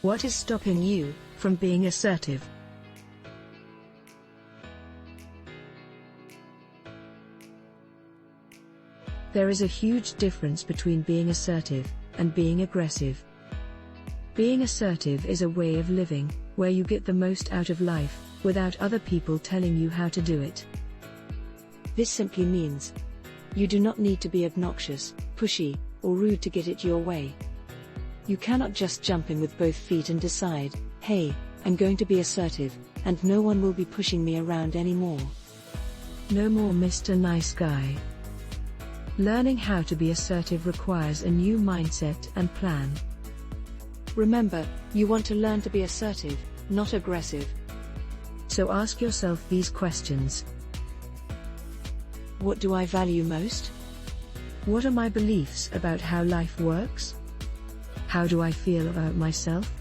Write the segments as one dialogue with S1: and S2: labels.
S1: What is stopping you from being assertive? There is a huge difference between being assertive and being aggressive. Being assertive is a way of living, where you get the most out of life, without other people telling you how to do it.
S2: This simply means you do not need to be obnoxious, pushy, or rude to get it your way. You cannot just jump in with both feet and decide, hey, I'm going to be assertive, and no one will be pushing me around anymore.
S1: No more Mr. Nice Guy. Learning how to be assertive requires a new mindset and plan.
S2: Remember, you want to learn to be assertive, not aggressive.
S1: So ask yourself these questions.
S2: What do I value most?
S1: What are my beliefs about how life works? How do I feel about myself?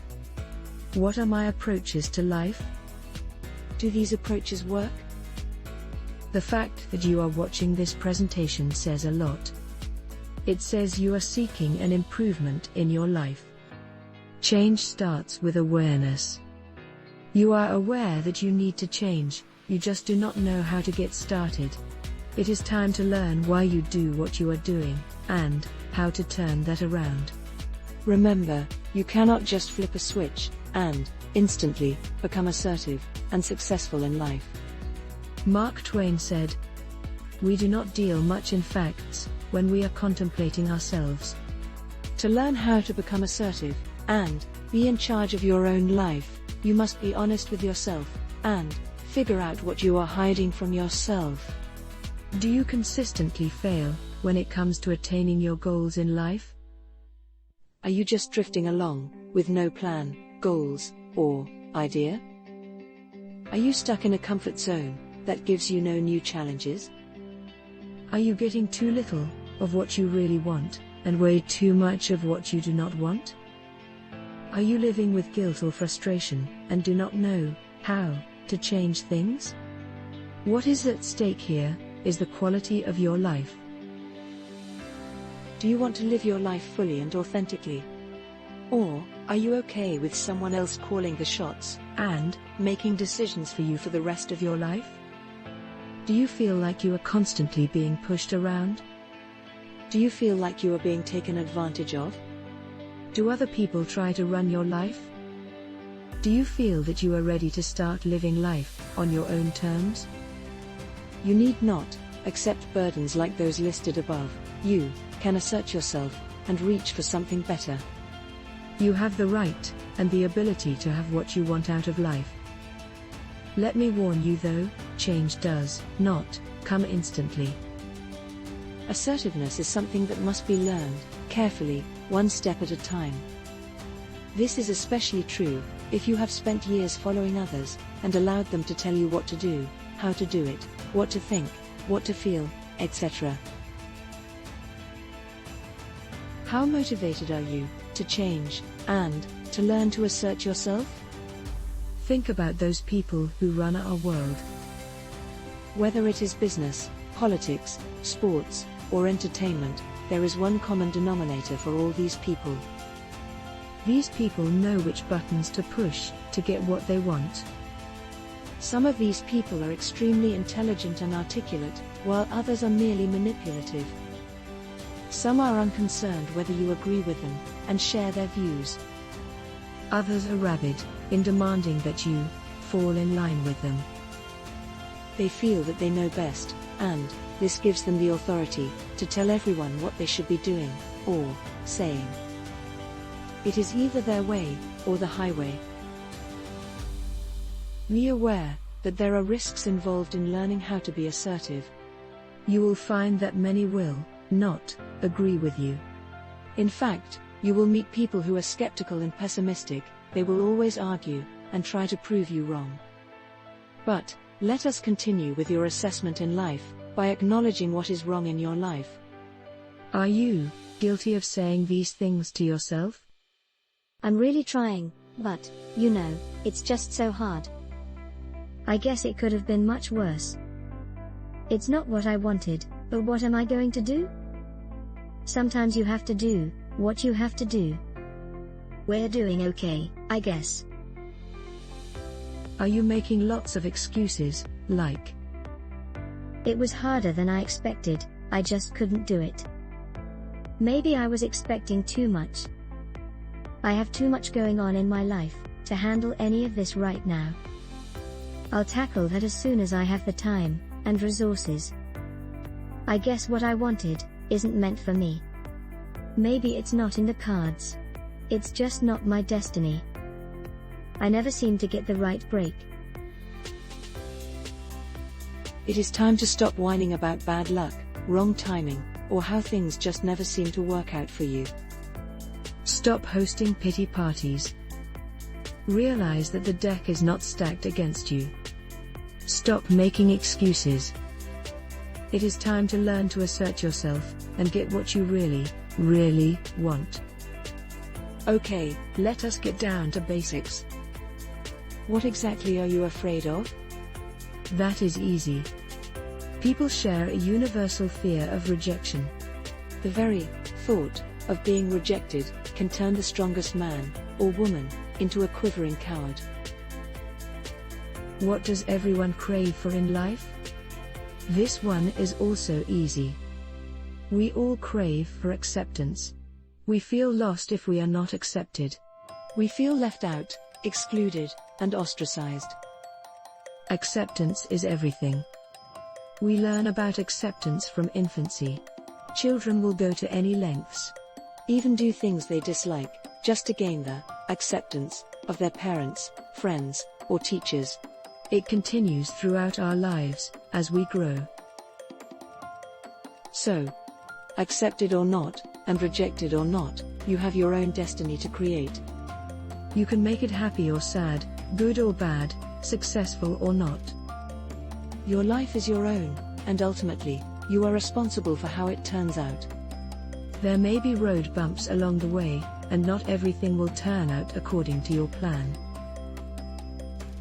S1: What are my approaches to life?
S2: Do these approaches work?
S1: The fact that you are watching this presentation says a lot. It says you are seeking an improvement in your life. Change starts with awareness. You are aware that you need to change, you just do not know how to get started. It is time to learn why you do what you are doing, and how to turn that around.
S2: Remember, you cannot just flip a switch and instantly become assertive and successful in life.
S1: Mark Twain said, "We do not deal much in facts when we are contemplating ourselves."
S2: To learn how to become assertive and be in charge of your own life, you must be honest with yourself and figure out what you are hiding from yourself.
S1: Do you consistently fail when it comes to attaining your goals in life?
S2: Are you just drifting along with no plan, goals, or idea? Are you stuck in a comfort zone that gives you no new challenges?
S1: Are you getting too little of what you really want, and way too much of what you do not want? Are you living with guilt or frustration, and do not know how to change things? What is at stake here is the quality of your life.
S2: Do you want to live your life fully and authentically? Or are you okay with someone else calling the shots
S1: and
S2: making decisions for you for the rest of your life?
S1: Do you feel like you are constantly being pushed around?
S2: Do you feel like you are being taken advantage of?
S1: Do other people try to run your life? Do you feel that you are ready to start living life on your own terms?
S2: You need not accept burdens like those listed above. You can assert yourself and reach for something better.
S1: You have the right and the ability to have what you want out of life. Let me warn you though, change does not come instantly.
S2: Assertiveness is something that must be learned carefully, one step at a time. This is especially true if you have spent years following others and allowed them to tell you what to do, how to do it, what to think, what to feel, etc. How motivated are you to change and to learn to assert yourself?
S1: Think about those people who run our world.
S2: Whether it is business, politics, sports, or entertainment, there is one common denominator for all these people.
S1: These people know which buttons to push to get what they want.
S2: Some of these people are extremely intelligent and articulate, while others are merely manipulative. Some are unconcerned whether you agree with them and share their views.
S1: Others are rabid in demanding that you fall in line with them.
S2: They feel that they know best, and this gives them the authority to tell everyone what they should be doing or saying. It is either their way or the highway. Be aware that there are risks involved in learning how to be assertive.
S1: You will find that many will not agree with you.
S2: In fact, you will meet people who are skeptical and pessimistic. They will always argue and try to prove you wrong. But let us continue with your assessment in life by acknowledging what is wrong in your life.
S1: Are you guilty of saying these things to yourself?
S3: I'm really trying, but, it's just so hard. I guess it could have been much worse. It's not what I wanted, but what am I going to do? Sometimes you have to do what you have to do. We're doing okay, I guess.
S1: Are you making lots of excuses, like?
S3: It was harder than I expected, I just couldn't do it. Maybe I was expecting too much. I have too much going on in my life to handle any of this right now. I'll tackle that as soon as I have the time and resources. I guess what I wanted isn't meant for me. Maybe it's not in the cards. It's just not my destiny. I never seem to get the right break.
S2: It is time to stop whining about bad luck, wrong timing, or how things just never seem to work out for you.
S1: Stop hosting pity parties. Realize that the deck is not stacked against you. Stop making excuses. It is time to learn to assert yourself and get what you really, really want. Okay, let us get down to basics.
S2: What exactly are you afraid of?
S1: That is easy. People share a universal fear of rejection.
S2: The very thought of being rejected can turn the strongest man or woman into a quivering coward.
S1: What does everyone crave for in life? This one is also easy. We all crave for acceptance. We feel lost if we are not accepted.
S2: We feel left out, excluded, and ostracized.
S1: Acceptance is everything. We learn about acceptance from infancy. Children will go to any lengths,
S2: even do things they dislike, just to gain the acceptance of their parents, friends, or teachers.
S1: It continues throughout our lives, as we grow.
S2: So, accepted or not, and rejected or not, you have your own destiny to create.
S1: You can make it happy or sad, good or bad, successful or not.
S2: Your life is your own, and ultimately, you are responsible for how it turns out.
S1: There may be road bumps along the way, and not everything will turn out according to your plan.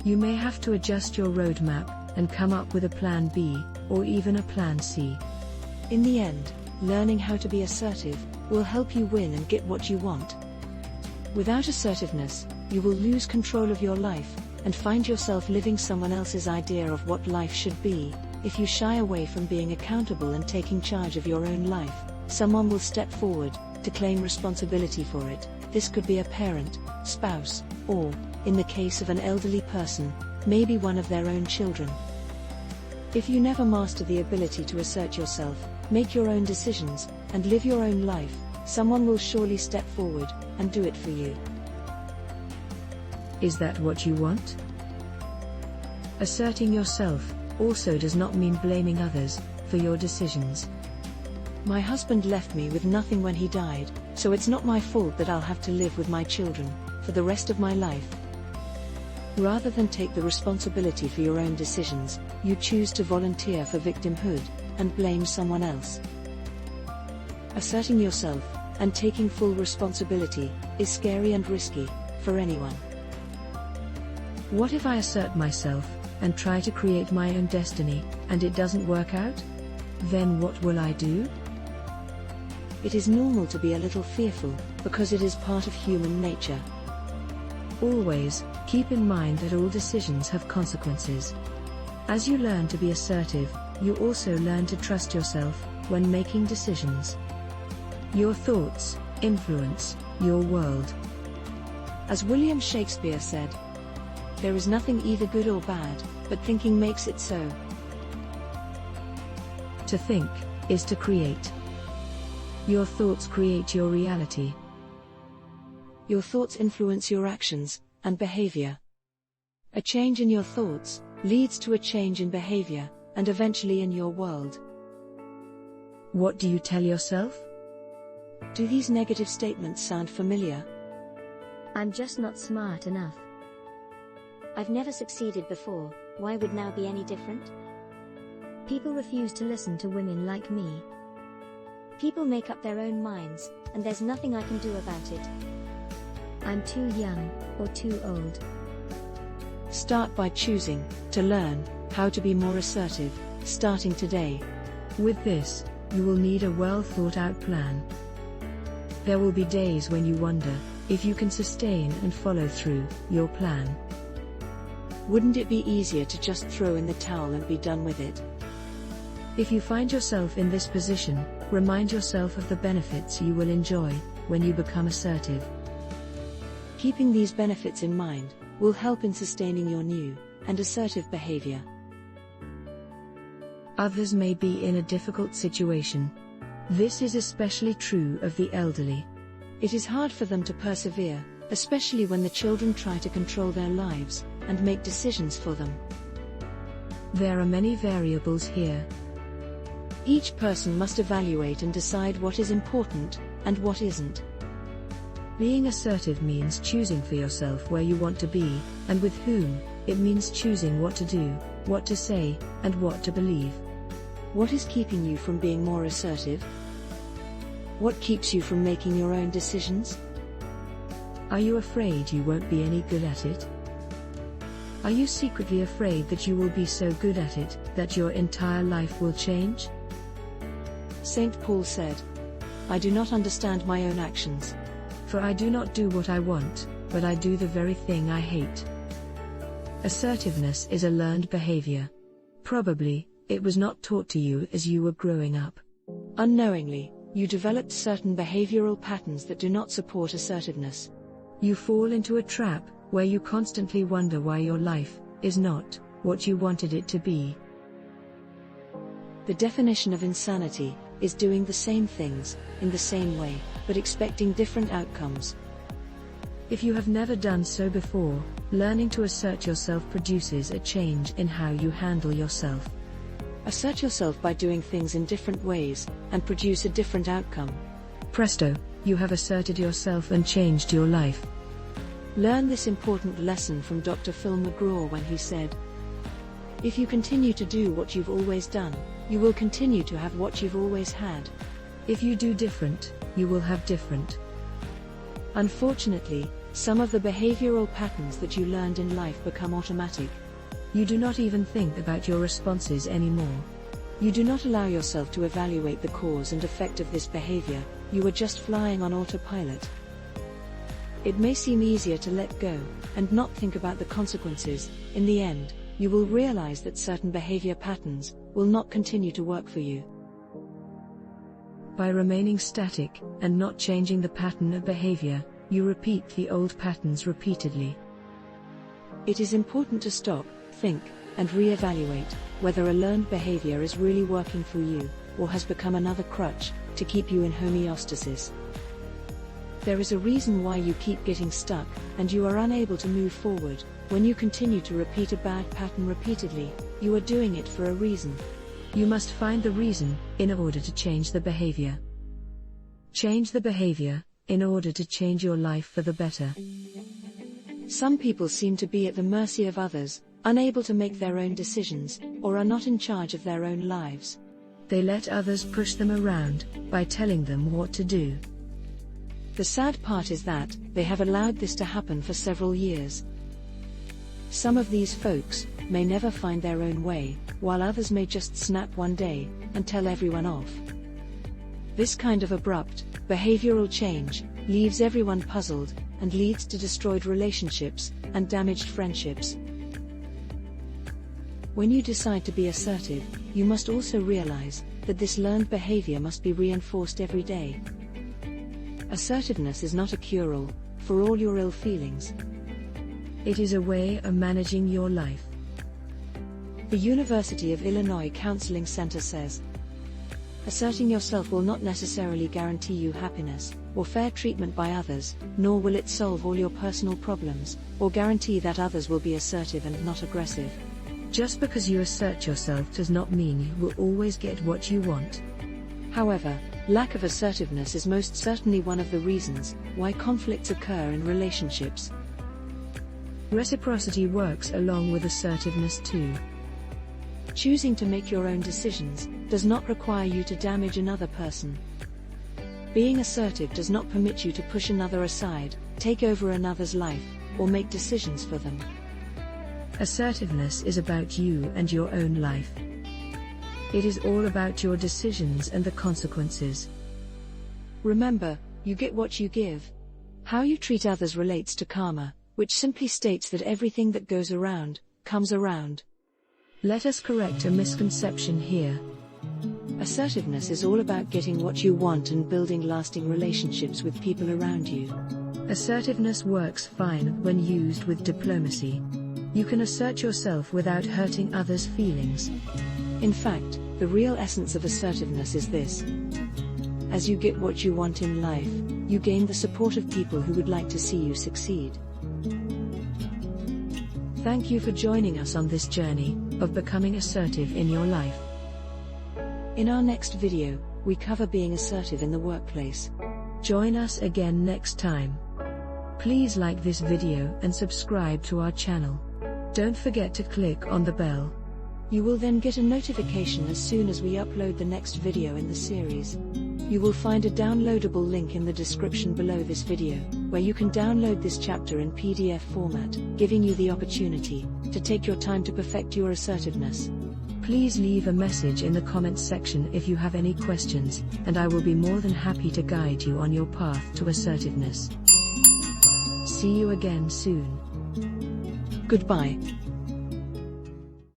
S1: You may have to adjust your roadmap and come up with a plan B, or even a plan C.
S2: In the end, learning how to be assertive will help you win and get what you want. Without assertiveness, you will lose control of your life and find yourself living someone else's idea of what life should be. If you shy away from being accountable and taking charge of your own life, someone will step forward to claim responsibility for it. This could be a parent, spouse, or, in the case of an elderly person, maybe one of their own children. If you never master the ability to assert yourself, make your own decisions, and live your own life, someone will surely step forward and do it for you.
S1: Is that what you want? Asserting yourself also does not mean blaming others for your decisions.
S2: My husband left me with nothing when he died, so it's not my fault that I'll have to live with my children for the rest of my life. Rather than take the responsibility for your own decisions, you choose to volunteer for victimhood and blame someone else. Asserting yourself and taking full responsibility is scary and risky for anyone.
S1: What if I assert myself and try to create my own destiny, and it doesn't work out? Then what will I do?
S2: It is normal to be a little fearful, because it is part of human nature.
S1: Always keep in mind that all decisions have consequences. As you learn to be assertive, you also learn to trust yourself when making decisions. Your thoughts influence your world.
S2: As William Shakespeare said, "There is nothing either good or bad, but thinking makes it so."
S1: To think is to create. Your thoughts create your reality.
S2: Your thoughts influence your actions and behavior. A change in your thoughts leads to a change in behavior, and eventually in your world.
S1: What do you tell yourself?
S2: Do these negative statements sound familiar?
S3: I'm just not smart enough. I've never succeeded before, why would now be any different? People refuse to listen to women like me. People make up their own minds, and there's nothing I can do about it. I'm too young, or too old.
S2: Start by choosing to learn how to be more assertive, starting today.
S1: With this, you will need a well thought out plan. There will be days when you wonder, if you can sustain and follow through your plan.
S2: Wouldn't it be easier to just throw in the towel and be done with it?
S1: If you find yourself in this position, remind yourself of the benefits you will enjoy when you become assertive.
S2: Keeping these benefits in mind will help in sustaining your new and assertive behavior.
S1: Others may be in a difficult situation. This is especially true of the elderly.
S2: It is hard for them to persevere, especially when the children try to control their lives and make decisions for them.
S1: There are many variables here.
S2: Each person must evaluate and decide what is important and what isn't.
S1: Being assertive means choosing for yourself where you want to be, and with whom. It means choosing what to do, what to say, and what to believe.
S2: What is keeping you from being more assertive? What keeps you from making your own decisions?
S1: Are you afraid you won't be any good at it? Are you secretly afraid that you will be so good at it that your entire life will change?
S2: St. Paul said, "I do not understand my own actions.
S1: For I do not do what I want, but I do the very thing I hate." Assertiveness is a learned behavior. Probably, it was not taught to you as you were growing up.
S2: Unknowingly, you developed certain behavioral patterns that do not support assertiveness.
S1: You fall into a trap where you constantly wonder why your life is not what you wanted it to be.
S2: The definition of insanity is doing the same things in the same way, but expecting different outcomes.
S1: If you have never done so before, learning to assert yourself produces a change in how you handle yourself.
S2: Assert yourself by doing things in different ways and produce a different outcome.
S1: Presto, you have asserted yourself and changed your life.
S2: Learn this important lesson from Dr. Phil McGraw when he said, "If you continue to do what you've always done, you will continue to have what you've always had.
S1: If you do different, you will have different."
S2: Unfortunately, some of the behavioral patterns that you learned in life become automatic.
S1: You do not even think about your responses anymore.
S2: You do not allow yourself to evaluate the cause and effect of this behavior, you are just flying on autopilot. It may seem easier to let go and not think about the consequences. In the end, you will realize that certain behavior patterns will not continue to work for you.
S1: By remaining static and not changing the pattern of behavior, you repeat the old patterns repeatedly.
S2: It is important to stop, think, and re-evaluate whether a learned behavior is really working for you, or has become another crutch to keep you in homeostasis. There is a reason why you keep getting stuck, and you are unable to move forward. When you continue to repeat a bad pattern repeatedly, you are doing it for a reason. You must find the reason in order to change the behavior. Change the behavior in order to change your life for the better. Some people seem to be at the mercy of others, unable to make their own decisions, or are not in charge of their own lives.
S1: They let others push them around by telling them what to do.
S2: The sad part is that they have allowed this to happen for several years. Some of these folks may never find their own way, while others may just snap one day and tell everyone off. This kind of abrupt, behavioral change leaves everyone puzzled and leads to destroyed relationships and damaged friendships. When you decide to be assertive, you must also realize that this learned behavior must be reinforced every day. Assertiveness is not a cure-all for all your ill feelings.
S1: It is a way of managing your life.
S2: The University of Illinois Counseling Center says, asserting yourself will not necessarily guarantee you happiness or fair treatment by others, nor will it solve all your personal problems, or guarantee that others will be assertive and not aggressive.
S1: Just because you assert yourself does not mean you will always get what you want.
S2: However, lack of assertiveness is most certainly one of the reasons why conflicts occur in relationships.
S1: Reciprocity works along with assertiveness too.
S2: Choosing to make your own decisions does not require you to damage another person. Being assertive does not permit you to push another aside, take over another's life, or make decisions for them.
S1: Assertiveness is about you and your own life. It is all about your decisions and the consequences.
S2: Remember, you get what you give. How you treat others relates to karma, which simply states that everything that goes around, comes around.
S1: Let us correct a misconception here.
S2: Assertiveness is all about getting what you want and building lasting relationships with people around you.
S1: Assertiveness works fine when used with diplomacy. You can assert yourself without hurting others' feelings.
S2: In fact, the real essence of assertiveness is this. As you get what you want in life, you gain the support of people who would like to see you succeed.
S1: Thank you for joining us on this journey of becoming assertive in your life.
S2: In our next video, we cover being assertive in the workplace.
S1: Join us again next time. Please like this video and subscribe to our channel. Don't forget to click on the bell.
S2: You will then get a notification as soon as we upload the next video in the series. You will find a downloadable link in the description below this video, where you can download this chapter in PDF format, giving you the opportunity to take your time to perfect your assertiveness.
S1: Please leave a message in the comments section if you have any questions, and I will be more than happy to guide you on your path to assertiveness. See you again soon.
S2: Goodbye.